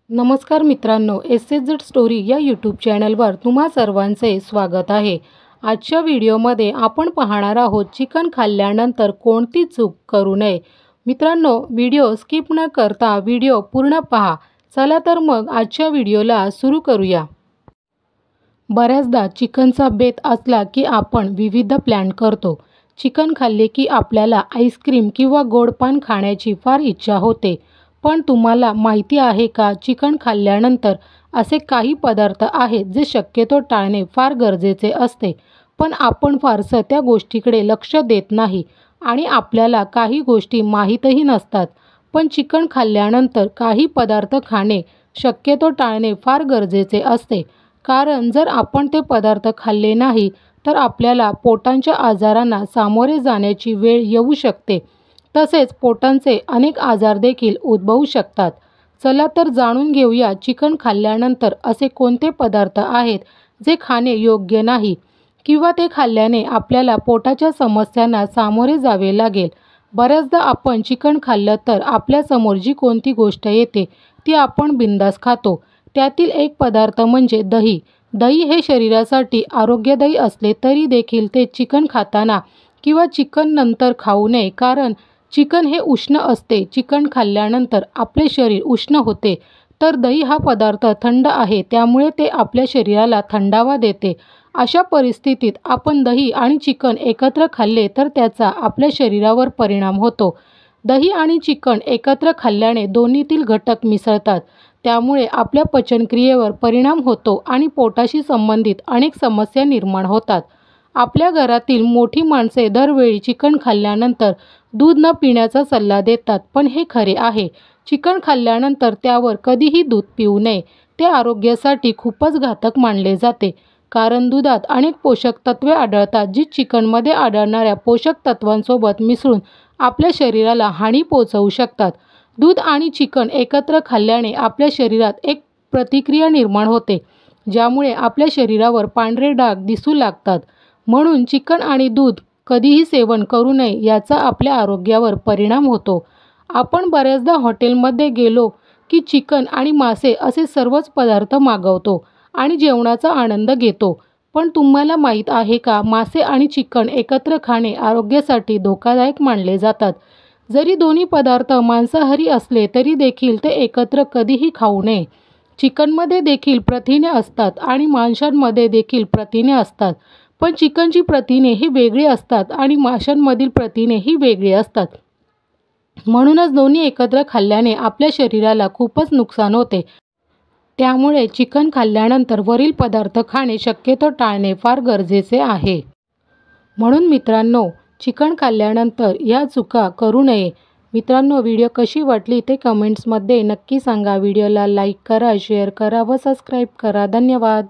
नमस्कार मित्रांनो, SSZ story या यूट्यूब चॅनलवर तुम्हा सर्वांचे स्वागत आहे। आजच्या व्हिडिओमध्ये आपण पाहणार आहोत चिकन खाल्ल्यानंतर कोणती चूक करू नये। मित्रांनो, व्हिडिओ स्किप न करता व्हिडिओ पूर्ण पहा। चला तर मग आजच्या व्हिडिओला सुरू करूया। बऱ्याचदा चिकनचा बेत असला की आपण विविध प्लॅन करतो। चिकन खाल्ले की आपल्याला आईस्क्रीम किंवा गोड पान खाण्याची फार इच्छा होते। पण तुम्हाला माहिती आहे का, चिकन खाल्ल्यानंतर असे काही पदार्थ आहेत जे शक्यतो टाळणे फार गरजेचे असते। पण आपण फारसं त्या गोष्टीकडे लक्ष देत नाही आणि आपल्याला काही गोष्टी माहीतही नसतात। पण चिकन खाल्ल्यानंतर काही पदार्थ खाणे शक्यतो टाळणे फार गरजेचे असते, कारण जर आपण ते पदार्थ खाल्ले नाही तर आपल्याला पोटाच्या आजारांना सामोरे जाण्याची वेळ येऊ शकते। तसेच पोटांचे अनेक आजार देखील उद्भवू शकतात। चला तर जाणून घेऊया, चिकन खाल्ल्यानंतर असे कोणते पदार्थ आहेत जे खाणे योग्य नाही किंवा ते खाल्ल्याने आपल्याला पोटाच्या समस्यांना सामोरे जावे लागेल। बऱ्याचदा आपण चिकन खाल्लं तर आपल्यासमोर जी कोणती गोष्ट येते ती आपण बिनधास्त खातो। त्यातील एक पदार्थ म्हणजे दही। दही हे शरीरासाठी आरोग्यदायी असले तरी देखील ते चिकन खाताना किंवा चिकन नंतर खाऊ नये, कारण चिकन हे उष्ण असते। चिकन खाल्ल्यानंतर आपले शरीर उष्ण होते, तर दही हा पदार्थ थंड आहे, त्यामुळे ते आपल्या शरीराला थंडावा देते। अशा परिस्थितीत आपण दही आणि चिकन एकत्र खाल्ले तर त्याचा आपल्या शरीरावर परिणाम होतो। दही आणि चिकन एकत्र खाल्ल्याने दोन्हीतील घटक मिसळतात, त्यामुळे आपल्या पचनक्रियेवर परिणाम होतो आणि पोटाशी संबंधित अनेक समस्या निर्माण होतात। आपल्या घरातील मोठी माणसे दरवेळी चिकन खाल्ल्यानंतर दूध न पिण्याचा सल्ला देतात, पण हे खरे आहे। चिकन खाल्ल्यानंतर त्यावर कधीही दूध पिऊ नये। ते आरोग्यासाठी खूपच घातक मानले जाते, कारण दुधात अनेक पोषक तत्वे आढळतात जी चिकनमध्ये आढळणाऱ्या पोषक तत्वांसोबत मिसळून आपल्या शरीराला हानी पोहोचवू शकतात। दूध आणि चिकन एकत्र खाल्ल्याने आपल्या शरीरात एक प्रतिक्रिया निर्माण होते, ज्यामुळे आपल्या शरीरावर पांढरे डाग दिसू लागतात। म्हणून चिकन आणि दूध कधीही सेवन करू नये, याचा आपल्या आरोग्यावर परिणाम होतो। आपण बऱ्याचदा हॉटेलमध्ये गेलो की चिकन आणि मासे असे सर्वच पदार्थ मागवतो आणि जेवणाचा आनंद घेतो। पण तुम्हाला माहीत आहे का, मासे आणि चिकन एकत्र खाणे आरोग्यासाठी धोकादायक मानले जातात। जरी दोन्ही पदार्थ मांसाहारी असले तरी देखील ते एकत्र कधीही खाऊ नये। चिकनमध्ये देखील प्रथिने असतात आणि माशांमध्ये देखील प्रथिने असतात, पण चिकनची प्रथिने ही वेगळी असतात आणि माशांमधील प्रथिने ही वेगळी असतात। म्हणूनच दोन्ही एकत्र खाल्ल्याने आपल्या शरीराला खूपच नुकसान होते। त्यामुळे चिकन खाल्ल्यानंतर वरील पदार्थ खाणे शक्यतो टाळणे फार गरजेचे आहे। म्हणून मित्रांनो, चिकन खाल्ल्यानंतर या चुका करू नये। मित्रांनो, व्हिडिओ कशी वाटली ते कमेंट्समध्ये नक्की सांगा। व्हिडिओला लाईक करा, शेअर करा व सबस्क्राईब करा। धन्यवाद।